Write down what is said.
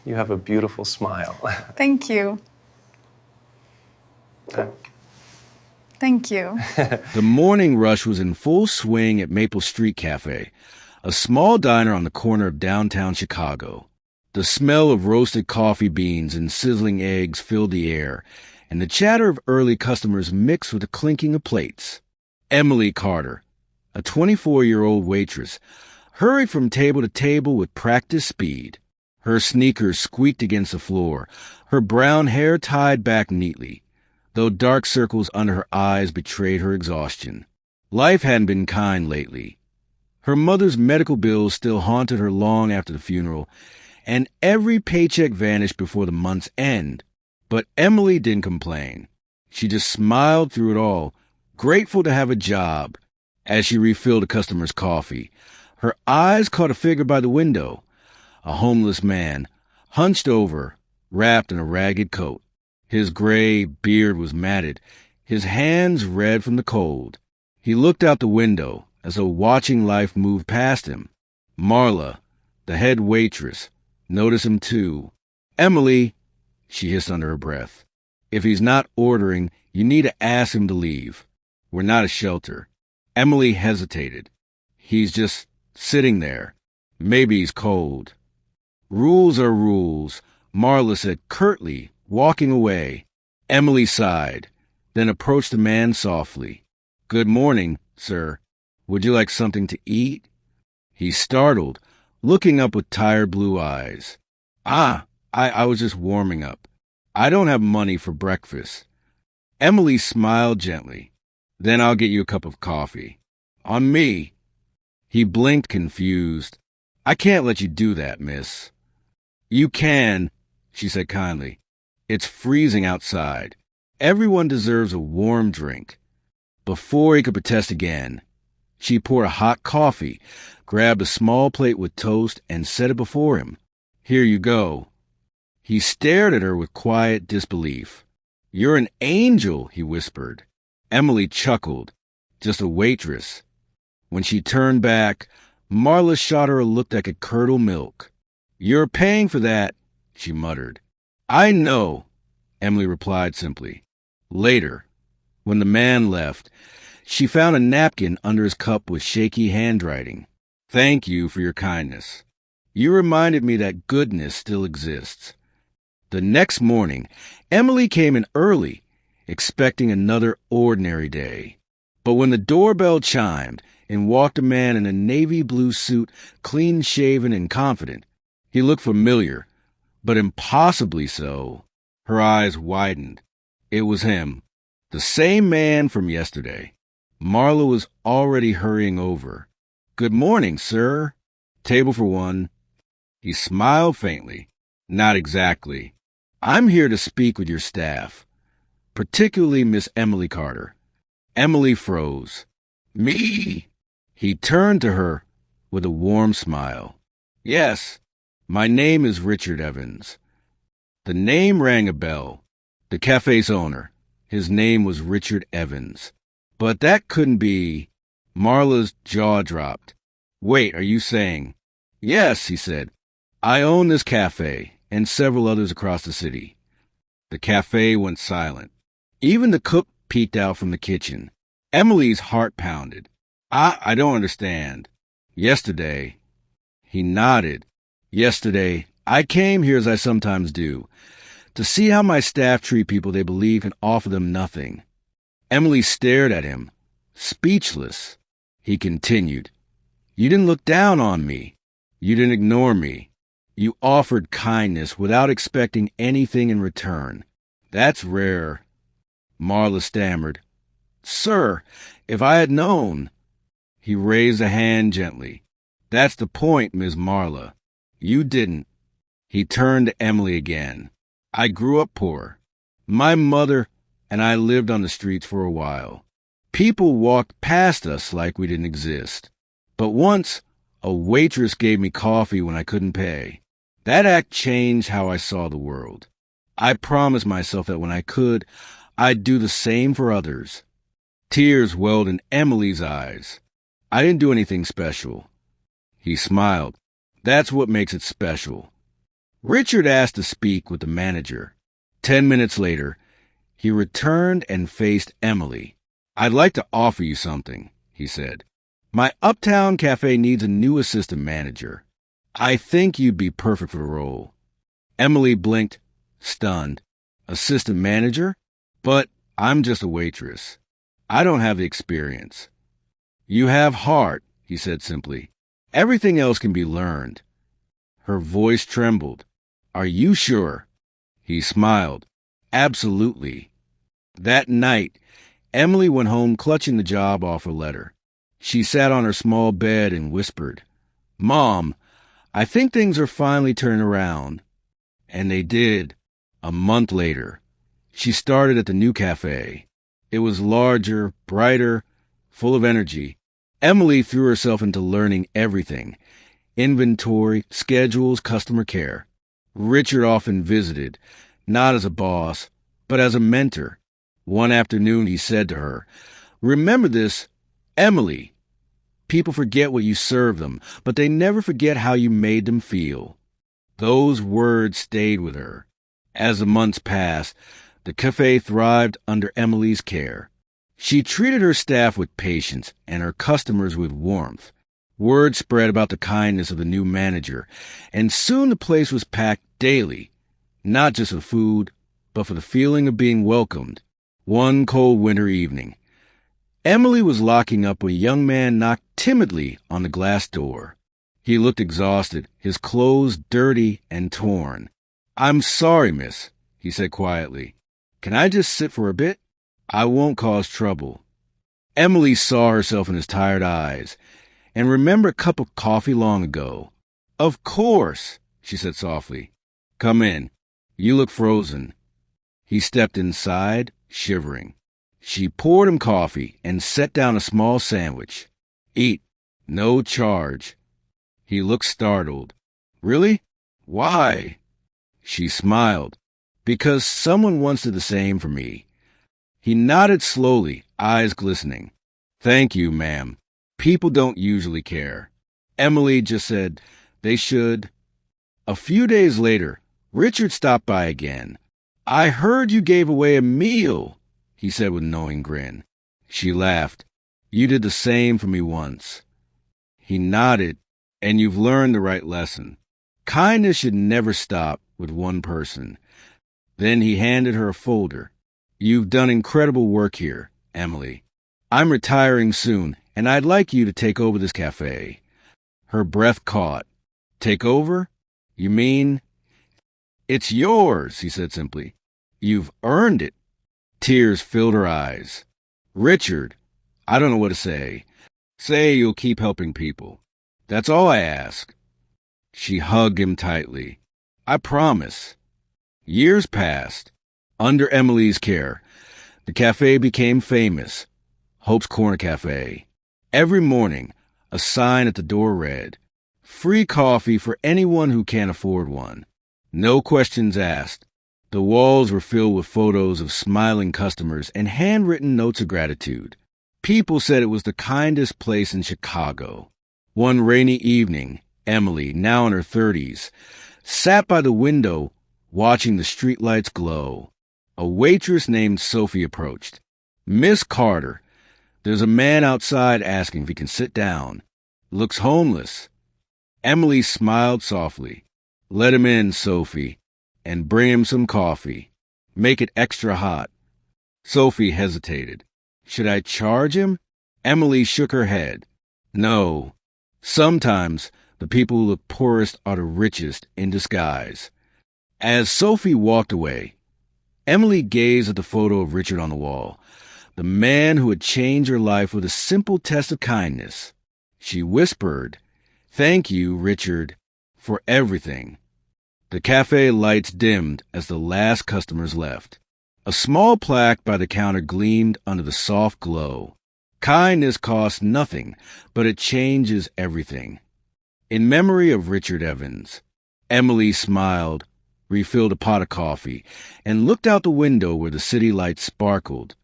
You have a beautiful smile. Thank you. Thank you. The morning rush was in full swing at Maple Street Cafe, a small diner on the corner of downtown Chicago. The smell of roasted coffee beans and sizzling eggs filled the air, and the chatter of early customers mixed with the clinking of plates. Emily Carter, a 24-year-old waitress, hurried from table to table with practiced speed. Her sneakers squeaked against the floor, her brown hair tied back neatly, though dark circles under her eyes betrayed her exhaustion. Life hadn't been kind lately. Her mother's medical bills still haunted her long after the funeral, and every paycheck vanished before the month's end. But Emily didn't complain. She just smiled through it all, grateful to have a job. As she refilled a customer's coffee, her eyes caught a figure by the window, a homeless man, hunched over, wrapped in a ragged coat. His gray beard was matted, his hands red from the cold. He looked out the window, as though watching life move past him. Marla, the head waitress, noticed him too. "Emily," she hissed under her breath, "if he's not ordering, you need to ask him to leave. We're not a shelter." Emily hesitated. "He's just sitting there. Maybe he's cold." "Rules are rules," Marla said curtly, walking away. Emily sighed, then approached the man softly. "Good morning, sir. Would you like something to eat?" He startled, looking up with tired blue eyes. I was just warming up. I don't have money for breakfast." Emily smiled gently. "Then I'll get you a cup of coffee." "On me." He blinked, confused. "I can't let you do that, miss." "You can," she said kindly. "It's freezing outside. Everyone deserves a warm drink." Before he could protest again, she poured a hot coffee, grabbed a small plate with toast, and set it before him. "Here you go." He stared at her with quiet disbelief. "You're an angel," he whispered. Emily chuckled. "Just a waitress." When she turned back, Marla shot her a look that could curdle milk. "You're paying for that," she muttered. "I know," Emily replied simply. Later, when the man left, she found a napkin under his cup with shaky handwriting. "Thank you for your kindness. You reminded me that goodness still exists." The next morning, Emily came in early, expecting another ordinary day. But when the doorbell chimed and walked a man in a navy blue suit, clean-shaven and confident, he looked familiar, but impossibly so. Her eyes widened. It was him, the same man from yesterday. Marla was already hurrying over. "Good morning, sir. Table for one." He smiled faintly. "Not exactly. I'm here to speak with your staff, particularly Miss Emily Carter." Emily froze. "Me?" He turned to her with a warm smile. "Yes, my name is Richard Evans." The name rang a bell. The cafe's owner. His name was Richard Evans. But that couldn't be. Marla's jaw dropped. "Wait, are you saying?" "Yes," he said. "I own this cafe and several others across the city." The cafe went silent. Even the cook peeked out from the kitchen. Emily's heart pounded. I don't understand." "Yesterday." He nodded. "Yesterday, I came here as I sometimes do, to see how my staff treat people they believe can offer them nothing." Emily stared at him, speechless. He continued. "You didn't look down on me. You didn't ignore me. You offered kindness without expecting anything in return. That's rare." Marla stammered. "Sir, if I had known." He raised a hand gently. "That's the point, Miss Marla. You didn't." He turned to Emily again. "I grew up poor. My mother and I lived on the streets for a while. People walked past us like we didn't exist. But once, a waitress gave me coffee when I couldn't pay. That act changed how I saw the world. I promised myself that when I could, I'd do the same for others." Tears welled in Emily's eyes. "I didn't do anything special." He smiled. "That's what makes it special. Richard asked to speak with the manager. 10 minutes later, he returned and faced Emily. "I'd like to offer you something," he said. "My uptown cafe needs a new assistant manager. I think you'd be perfect for the role." Emily blinked, stunned. "Assistant manager? But I'm just a waitress. I don't have the experience." "You have heart," he said simply. "Everything else can be learned." Her voice trembled. "Are you sure?" He smiled. "Absolutely." That night, Emily went home clutching the job offer letter. She sat on her small bed and whispered, "Mom, I think things are finally turning around." And they did. A month later, she started at the new cafe. It was larger, brighter, full of energy. Emily threw herself into learning everything: inventory, schedules, customer care. Richard often visited, not as a boss, but as a mentor. One afternoon he said to her, "Remember this, Emily. People forget what you serve them, but they never forget how you made them feel." Those words stayed with her. As the months passed, the cafe thrived under Emily's care. She treated her staff with patience and her customers with warmth. Word spread about the kindness of the new manager, and soon the place was packed daily, not just for food, but for the feeling of being welcomed. One cold winter evening, Emily was locking up when a young man knocked timidly on the glass door. He looked exhausted, his clothes dirty and torn. "I'm sorry, miss," he said quietly. "Can I just sit for a bit? I won't cause trouble." Emily saw herself in his tired eyes and remembered a cup of coffee long ago. "Of course," she said softly. "Come in. You look frozen." He stepped inside, shivering. She poured him coffee and set down a small sandwich. "Eat. No charge." He looked startled. "Really? Why?" She smiled. "Because someone once did the same for me." He nodded slowly, eyes glistening. "Thank you, ma'am. People don't usually care." Emily just said, "They should." A few days later, Richard stopped by again. "I heard you gave away a meal," he said with a knowing grin. She laughed. "You did the same for me once." He nodded. "And you've learned the right lesson. Kindness should never stop with one person." Then he handed her a folder. "You've done incredible work here, Emily. I'm retiring soon, and I'd like you to take over this cafe." Her breath caught. "Take over? You mean?" "It's yours," he said simply. "You've earned it." Tears filled her eyes. "Richard, I don't know what to say. Say you'll keep helping people. That's all I ask." She hugged him tightly. "I promise." Years passed. Under Emily's care, the cafe became famous. Hope's Corner Cafe. Every morning, a sign at the door read, "Free coffee for anyone who can't afford one." No questions asked. The walls were filled with photos of smiling customers and handwritten notes of gratitude. People said it was the kindest place in Chicago. One rainy evening, Emily, now in her 30s, sat by the window watching the streetlights glow. A waitress named Sophie approached. "Miss Carter, there's a man outside asking if he can sit down. Looks homeless." Emily smiled softly. "Let him in, Sophie, and bring him some coffee. Make it extra hot." Sophie hesitated. "Should I charge him?" Emily shook her head. "No. Sometimes the people who look poorest are the richest in disguise." As Sophie walked away, Emily gazed at the photo of Richard on the wall, the man who had changed her life with a simple test of kindness. She whispered, "Thank you, Richard, for everything." The cafe lights dimmed as the last customers left. A small plaque by the counter gleamed under the soft glow. Kindness costs nothing, but it changes everything. In memory of Richard Evans. Emily smiled, refilled a pot of coffee, and looked out the window where the city lights sparkled.